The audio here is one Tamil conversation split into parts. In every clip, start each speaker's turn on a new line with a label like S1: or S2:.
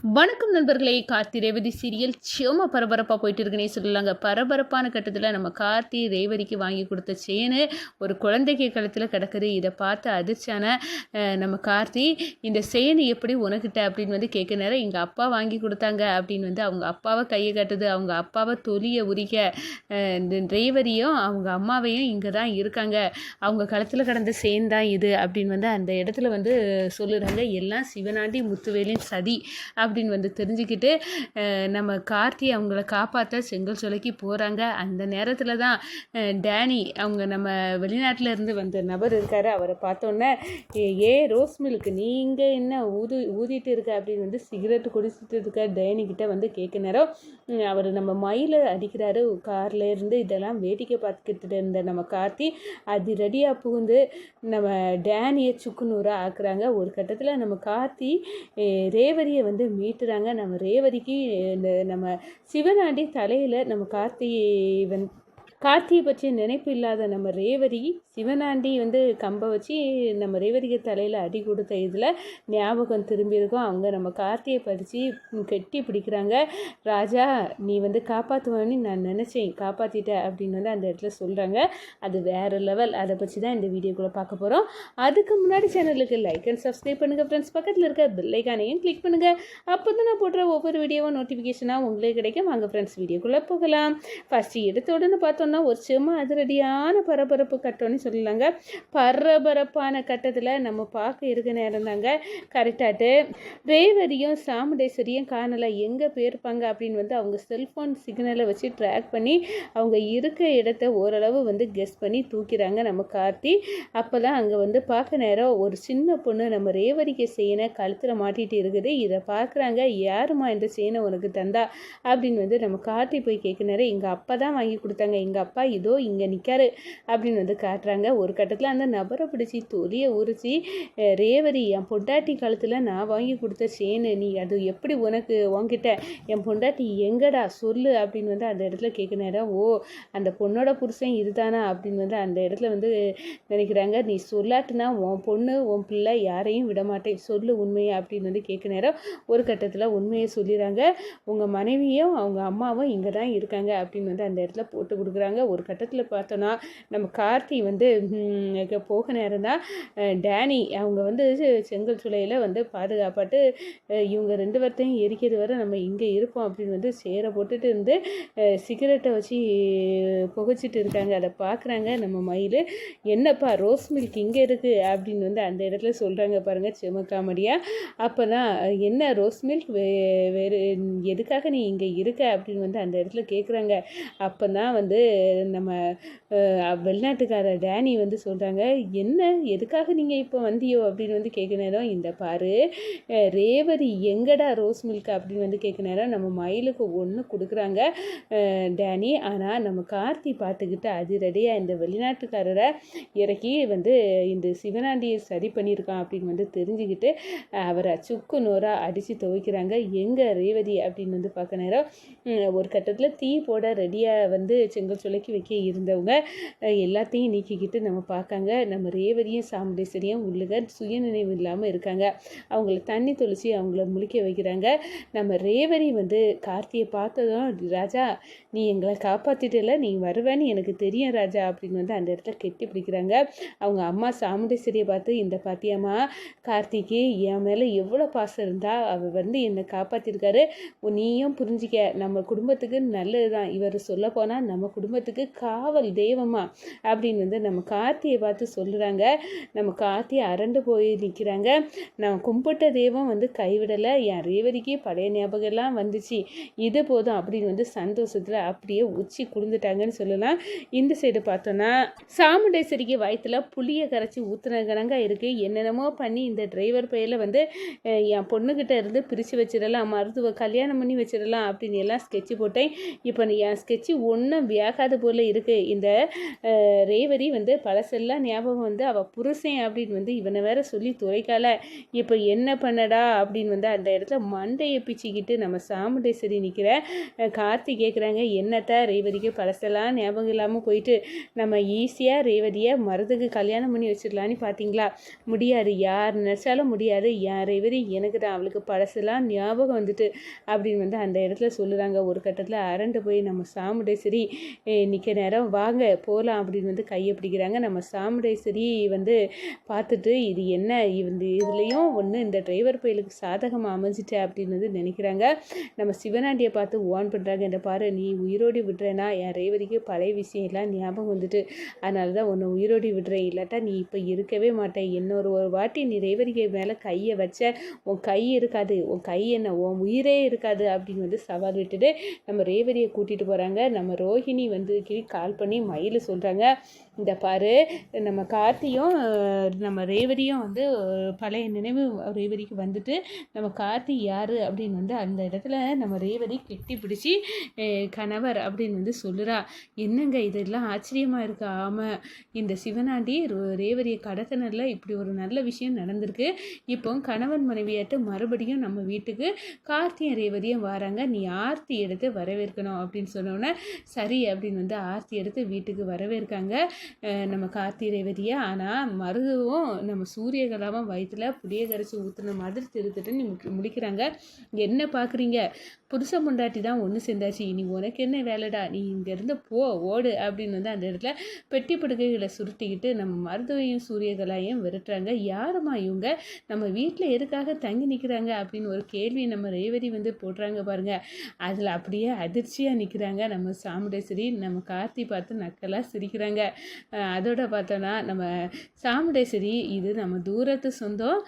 S1: வணக்கம் நண்பர்களே. கார்த்தி ரேவதி சீரியல் செம பரபரப்பாக போயிட்டு இருக்குன்னே சொல்லலாங்க. பரபரப்பான கட்டத்தில் நம்ம கார்த்தி ரேவதிக்கு வாங்கி கொடுத்த செயினு ஒரு குழந்தைக்கு கழுத்தில் கிடக்குது. இதை பார்த்து அதிர்ச்சியான நம்ம கார்த்தி, இந்த செயின் எப்படி உனக்கிட்ட அப்படின்னு வந்து கேட்க நேரம் எங்கள் அப்பா வாங்கி கொடுத்தாங்க அப்படின்னு வந்து அவங்க அப்பாவை கையை கட்டுது. அவங்க அப்பாவை தொலியை உரிக்க ரேவதியும் அவங்க அம்மாவையும் இங்கே தான் இருக்காங்க, அவங்க கழுத்தில் கிடந்த செயின் தான் இது அப்படின்னு வந்து அந்த இடத்துல வந்து சொல்லுறாங்க. எல்லாம் சிவனாண்டி முத்துவேலின் சதி அப்படின்னு வந்து தெரிஞ்சுக்கிட்டு நம்ம கார்த்தி அவங்கள காப்பாற்ற செங்கல் சோலைக்கு போகிறாங்க. அந்த நேரத்தில் தான் டேனி, அவங்க நம்ம வெளிநாட்டில் இருந்து வந்த நபர் இருக்கார், அவரை பார்த்தோன்னே ரோஸ் மில்க் நீங்கள் என்ன ஊதிட்டு இருக்க அப்படின்னு வந்து சிகரெட்டு குடிச்சிட்டு இருக்க டேனிக்கிட்ட வந்து கேட்க நேரம் அவர் நம்ம மயில அடிக்கிறாரு. காரில் இருந்து இதெல்லாம் வேடிக்கை பார்த்துக்கிட்டு இருந்த நம்ம கார்த்தி அதிரடியாக புகுந்து நம்ம டேனியை சுக்குநூறாக ஆக்குறாங்க. ஒரு கட்டத்தில் நம்ம கார்த்தி ரேவதியை வந்து மீட்டுறாங்க. நம்ம ரேவதிக்கு நம்ம சிவனாண்டி தலையில் நம்ம கார்த்தியை பற்றிய நினைப்பு இல்லாத நம்ம ரேவதி சிவனாண்டி வந்து கம்பை வச்சு நம்ம ரேவதிக்கு தலையில் அடி கொடுத்த இதில் ஞாபகம் திரும்பியிருக்கோம். அவங்க நம்ம கார்த்தியை படித்து கெட்டி பிடிக்கிறாங்க. ராஜா, நீ வந்து காப்பாற்றுவான்னு நான் நினச்சேன், காப்பாற்றிட்ட அப்படின்னு வந்து அந்த இடத்துல சொல்கிறாங்க. அது வேறு லெவல். அதை பற்றி தான் இந்த வீடியோக்குள்ளே பார்க்க போகிறோம். அதுக்கு முன்னாடி சேனலுக்கு லைக் அண்ட் சப்ஸ்கிரைப் பண்ணுங்கள் ஃப்ரெண்ட்ஸ். பக்கத்தில் இருக்க பெல் ஐகானையும் கிளிக் பண்ணுங்கள். அப்போ தான் நான் போடுற ஒவ்வொரு வீடியோவும் நோட்டிஃபிகேஷனாக உங்களுக்கு கிடைக்கும். வாங்க ஃப்ரெண்ட்ஸ், வீடியோக்குள்ளே போகலாம். ஃபஸ்ட்டு எடுத்த உடனே பார்த்தோன்னா ஒரு செம அதிரடியான பரபரப்பு கட்டம்னு சொல்லலாங்க. பரபரப்பான கட்டத்தில் நம்ம பார்க்க இருக்க நேரம் தாங்க கரெக்டாட்டு ரேவதியும் சாமுண்டேஸ்வரியும் காணலை, எங்கே போயிருப்பாங்க அப்படின்னு வந்து அவங்க செல்ஃபோன் சிக்னலை வச்சு ட்ராக் பண்ணி அவங்க இருக்க இடத்த ஓரளவு வந்து கெஸ் பண்ணி தூக்கிறாங்க நம்ம கார்த்தி. அப்போ தான் அங்கே வந்து பார்க்க நேரம் ஒரு சின்ன பொண்ணு நம்ம ரேவதிக்கு செயினை கழுத்தில் மாட்டிகிட்டு இருக்குது. இதை பார்க்குறாங்க. யாருமா இந்த செயினை உனக்கு தந்தா அப்படின்னு வந்து நம்ம கார்த்தி போய் கேட்க நேரம் எங்கள் அப்பா தான் வாங்கி கொடுத்தாங்க, எங்கள் அப்பா இதோ இங்கே நிற்காரு அப்படின்னு வந்து காட்டுறாங்க. ஒரு கட்டத்தில் அந்த நபரை பிடிச்சி தொலியை உரிச்சி ரேவதி, என் பொண்டாட்டி காலத்தில் நான் வாங்கி கொடுத்த சேனு, நீ அது எப்படி உனக்கு வாங்கிட்ட, என் பொண்டாட்டி எங்கடா சொல்லு அப்படின்னு வந்து அந்த இடத்துல கேட்க நேரம் அந்த பொண்ணோட புருஷன் இதுதானா அப்படின்னு வந்து அந்த இடத்துல வந்து நினைக்கிறாங்க. நீ சொல்லாட்டுனா உன் பொண்ணு உன் பிள்ளை யாரையும் விடமாட்டேன், சொல்லு உண்மையை அப்படின்னு வந்து கேட்க நேரம் ஒரு கட்டத்தில் உண்மையை சொல்லிடுறாங்க. உங்கள் மனைவியும் அவங்க அம்மாவும் இங்கே தான் இருக்காங்க அப்படின்னு வந்து அந்த இடத்துல போட்டு கொடுக்குறாங்க. ஒரு கட்டத்தில் பார்த்தோன்னா நம்ம கார்த்தி வந்து போக நேரம் தான் டேனி அவங்க வந்து செங்கல் சூளையில் வந்து பாதுகாப்பாட்டு இவங்க ரெண்டு பேர்த்தையும் எரிக்கிறது வரை நம்ம இங்கே இருப்போம் அப்படின்னு வந்து சேரை போட்டுட்டு இருந்து சிகரெட்டை வச்சு புகைச்சிட்டு இருக்காங்க. அதை பார்க்குறாங்க நம்ம மயில். என்னப்பா ரோஸ் மில்க் இங்கே இருக்குது அப்படின்னு வந்து அந்த இடத்துல சொல்கிறாங்க பாருங்கள், செம காமெடியாக. அப்போ தான் என்ன ரோஸ் மில்க் வேறு எதுக்காக நீ இங்கே இருக்க அப்படின்னு வந்து அந்த இடத்துல கேட்குறாங்க. அப்போ தான் வந்து நம்ம வெளிநாட்டுக்கார டேனி வந்து சொல்கிறாங்க, என்ன எதுக்காக நீங்கள் இப்போ வந்தியோ அப்படின்னு வந்து கேட்க நேரம் இந்த பாரு ரேவதி எங்கடா ரோஸ் மில்க் அப்படின்னு வந்து கேட்க நேரம் நம்ம மயிலுக்கு ஒன்று கொடுக்குறாங்க டேனி. ஆனால் நம்ம கார்த்தி பார்த்துக்கிட்டு அதிரடியாக இந்த வெளிநாட்டுக்காரரை இறக்கி வந்து இந்த சிவனாண்டியை சரி பண்ணியிருக்கான் அப்படின்னு வந்து தெரிஞ்சுக்கிட்டு அவரை சுக்கு நோராக அடித்து துவைக்கிறாங்க. எங்கே ரேவதி அப்படின்னு வந்து பார்க்க நேரம் ஒரு கட்டத்தில் தீ போட ரெடியாக வந்து செங்கல் சோலைக்கு வைக்க இருந்தவங்க எல்லாத்தையும் நீக்கிக்கிட்டு நம்ம பார்க்காங்க. நம்ம ரேவதியும் சாமுண்டேஸ்வரியும் உள்ளுக சுயநினைவு இல்லாமல் இருக்காங்க. அவங்கள தண்ணி தொளிச்சு அவங்கள முழிக்க வைக்கிறாங்க. நம்ம ரேவதி வந்து கார்த்தியை பார்த்ததும், ராஜா நீ எங்களை காப்பாற்றிட்டல, நீ வருவேன்னு எனக்கு தெரியும் ராஜா அப்படின்னு வந்து அந்த இடத்துல கெட்டி பிடிக்கிறாங்க. அவங்க அம்மா சாமுண்டேஸ்வரியை பார்த்து, இந்த பாத்தியம்மா கார்த்திக்கு என் மேலே எவ்வளோ பாசம் இருந்தா அவர் வந்து என்னை காப்பாற்றிருக்காரு, நீயும் புரிஞ்சிக்க, நம்ம குடும்பத்துக்கு நல்லது தான் இவர் சொல்ல போனால் நம்ம குடும்பத்துக்கு காவல் தெய்வமா அப்படின்னு வந்து நம்ம கார்த்தியை பார்த்து சொல்கிறாங்க. நம்ம கார்த்தியை அரண்டு போய் நிற்கிறாங்க. நான் கும்பிட்ட தெய்வம் வந்து கைவிடலை, என் ரேவதிக்கு பழைய ஞாபகம் எல்லாம் வந்துச்சு, இது போதும் அப்படின்னு வந்து சந்தோஷத்தில் அப்படியே உச்சி குளிர்ந்துட்டாங்கன்னு சொல்லலாம். இந்த சைடு பார்த்தோன்னா சாமுண்டேஸ்வரிக்கு வயிற்றுல புளியை கரைச்சி ஊற்றுன கணங்க இருக்குது. என்னென்னமோ பண்ணி இந்த டிரைவர் பெயரில் வந்து என் பொண்ணுக்கிட்ட இருந்து பிரித்து வச்சிடலாம், மருத்துவ கல்யாணம் பண்ணி வச்சிடலாம் அப்படின்னு எல்லாம் ஸ்கெட்சு போட்டேன். இப்போ என் ஸ்கெட்சு ஒன்றும் வேக ஆகாது போல் இருக்குது. இந்த ரேவதி வந்து பழசெல்லாம் ஞாபகம் வந்து அவள் புருஷன் அப்படின்னு வந்து இவனை வேற சொல்லி துறைக்கால. இப்போ என்ன பண்ணடா அப்படின்னு வந்து அந்த இடத்துல மண்டையை பிச்சுக்கிட்டு நம்ம சாமுண்டேஸ்வரி நிற்கிற கார்த்தி கேட்குறாங்க, என்னத்த ரேவதிக்கு பழசெல்லாம் ஞாபகம் இல்லாமல் போயிட்டு நம்ம ஈஸியாக ரேவதியை மருதுக்கு கல்யாணம் பண்ணி வச்சிடலான்னு பார்த்தீங்களா? முடியாது, யார் நினச்சாலும் முடியாது. என் ரேவதி எனக்கு தான், அவளுக்கு பழசெல்லாம் ஞாபகம் வந்துட்டு அப்படின்னு வந்து அந்த இடத்துல சொல்லுறாங்க. ஒரு கட்டத்தில் அரண்டு போய் நம்ம சாமுண்டேஸ்வரி நிற்க நேரம் வாங்க போகலாம் அப்படின்னு வந்து கையை பிடிக்கிறாங்க. நம்ம சாமுண்டேஸ்வரி வந்து பார்த்துட்டு இது என்ன இதுலேயும் ஒன்று இந்த டிரைவர் பையலுக்கு சாதகமாக அமைஞ்சிட்ட அப்படின்னு வந்து நினைக்கிறாங்க. நம்ம சிவனாண்டியை பார்த்து ஓன் பண்ணுறாங்க, இந்த பாரு நீ உயிரோடி விடுறேன்னா என் ரேவதிக்கு பழைய விஷயம் எல்லாம் ஞாபகம் வந்துட்டு அதனால தான் உன்னை உயிரோடி விடுறேன், இல்லாட்டா நீ இப்போ இருக்கவே மாட்டேன். இன்னொரு வாட்டி நீ ரேவதிக்கு மேலே கையை வச்ச உன் கை இருக்காது, உன் கை என்ன உன் உயிரே இருக்காது அப்படின்னு வந்து சவால் விட்டுட்டு நம்ம ரேவதியை கூட்டிகிட்டு போகிறாங்க. நம்ம ரோஹிணி வந்து கால் பண்ணி மயில் சொல்கிறாங்க, இந்த பாரு நம்ம கார்த்தியும் நம்ம ரேவதியும் வந்து பழைய நினைவு ரேவதிக்கு வந்துட்டு நம்ம கார்த்தி யார் அப்படின்னு வந்து அந்த இடத்துல நம்ம ரேவதி கெட்டி பிடிச்சி கணவர் அப்படின்னு வந்து சொல்லுறா. என்னங்க இதெல்லாம் ஆச்சரியமாக இருக்கு. ஆமாம், இந்த சிவனாண்டி ரேவதியை கடத்தினரில் இப்படி ஒரு நல்ல விஷயம் நடந்திருக்கு. இப்போ கணவன் மனைவியாட்டு மறுபடியும் நம்ம வீட்டுக்கு கார்த்தியும் ரேவதியும் வராங்க, நீ ஆர்த்தி எடுத்து வரவேற்கணும் அப்படின்னு சொன்னோன்னே சரி அப்படின்னு வந்து ஆர்த்தி எடுத்து வீட்டுக்கு வரவேற்காங்க நம்ம கார்த்தி ரேவதியை. ஆனால் மருதுவும் நம்ம சூரியகலாவும் வயிற்றுல புளிய கரைச்சி ஊற்றுன மாதிரி திருத்துட்டு முடிக்கிறாங்க. என்ன பார்க்குறீங்க, புருஷ முண்டாட்டி தான் ஒன்று சேர்ந்தாச்சு, இனி உனக்கு என்ன வேலைடா, நீ இங்கேருந்து ஓடு அப்படின்னு வந்து அந்த இடத்துல பெட்டி படுக்கைகளை சுருட்டிக்கிட்டு நம்ம மருதுவையும் சூரியகலாவையும் விரட்டுறாங்க. யாருமா இவங்க, நம்ம வீட்டில் எதுக்காக தங்கி நிற்கிறாங்க அப்படின்னு ஒரு கேள்வி நம்ம ரேவதி வந்து போடுறாங்க பாருங்க. அதில் அப்படியே அதிர்ச்சியாக நிற்கிறாங்க நம்ம சாமுண்டேஸ்வரி. நம்ம கார்த்தி பார்த்து நக்கலாக சிரிக்கிறாங்க. அதோட பார்த்தோன்னா நம்ம சாமுண்டேஸ்வரி இது நம்ம தூரத்து சொந்தம்,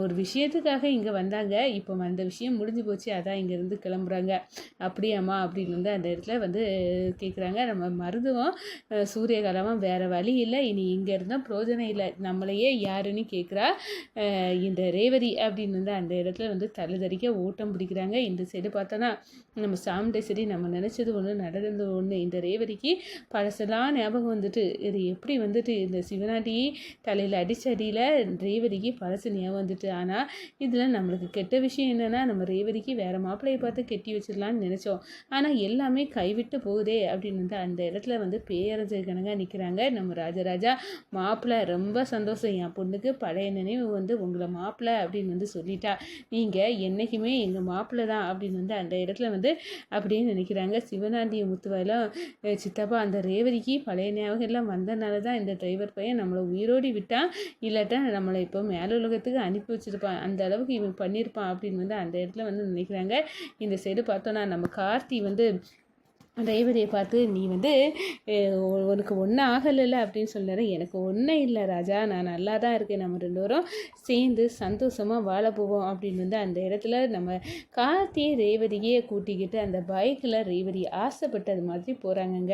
S1: ஒரு விஷயத்துக்காக இங்கே வந்தாங்க, இப்போ அந்த விஷயம் முடிஞ்சு போச்சு, அதான் இங்கேருந்து கிளம்புறாங்க. அப்படியாம்மா அப்படின்னு வந்து அந்த இடத்துல வந்து கேட்குறாங்க. நம்ம மருதுவும் சூரியகாலமும் வேறு வழி இல்லை, இனி இங்கே இருந்தால் பிரோஜனம் இல்லை, நம்மளையே யாருன்னு கேட்குறா இந்த ரேவதி அப்படின்னு வந்து அந்த இடத்துல வந்து தள்ளுதறிக்க ஓட்டம் பிடிக்கிறாங்க. இந்த சைடு பார்த்தோன்னா நம்ம சாமுண்டேஸ்வரி நம்ம நினச்சது ஒன்று நடந்தது ஒன்று, இந்த ரேவதிக்கு பழசெல்லாம் ஞாபகம் வந்துட்டு இது எப்படி வந்துட்டு இந்த சிவனாண்டி தலையில் அடித்த அடியில் ரேவதிக்கு பழசு ஞாபகம் வந்துட்டு. ஆனால் இதில் நம்மளுக்கு கெட்ட விஷயம் என்னென்னா நம்ம ரேவதிக்கு வேறு மாப்பிள்ளையை பார்த்து கெட்டி வச்சிடலான்னு நினச்சோம், ஆனால் எல்லாமே கைவிட்டு போகுதே அப்படின்னு வந்து அந்த இடத்துல வந்து பேரஞ்சு கணக்காக நிற்கிறாங்க நம்ம ராஜராஜா. மாப்பிள்ளை ரொம்ப சந்தோஷம், என் பொண்ணுக்கு பழைய நினைவு வந்து உங்களை மாப்பிள்ளை அப்படின்னு வந்து சொல்லிட்டா, நீங்கள் என்றைக்குமே எங்கள் மாப்பிள்ளை தான் அப்படின்னு வந்து அந்த இடத்துல வந்து அப்படின்னு நினைக்கிறாங்க. சிவனாண்டிய முத்துவாயிலும் சித்தப்பா அந்த ரேவதிக்கு பழைய ஞாபகம் எல்லாம் வந்தனால தான் இந்த டிரைவர் பையன் நம்மளை உயிரோடி விட்டான், இல்லாட்டா நம்மளை இப்போ மேலுலகத்துக்கு அனுப்பி வச்சுருப்பான், அந்த அளவுக்கு இவன் பண்ணியிருப்பான் அப்படின்னு வந்து அந்த இடத்துல வந்து நினைக்கிறாங்க. இந்த சைடு பார்த்தோன்னா நம்ம கார்த்தி வந்து ரேவதியை பார்த்து நீ வந்து உனக்கு ஒன்றும் ஆகலைல்ல அப்படின்னு சொல்லிடுறேன். எனக்கு ஒன்றும் இல்லை ராஜா, நான் நல்லா தான் இருக்கேன், நம்ம ரெண்டு பேரும் சேர்ந்து சந்தோஷமாக வாழ போவோம் அப்படின்னு வந்து அந்த இடத்துல நம்ம கார்த்தி ரேவதியே கூட்டிக்கிட்டு அந்த பைக்கில் ரேவதி ஆசைப்பட்டது மாதிரி போகிறாங்கங்க.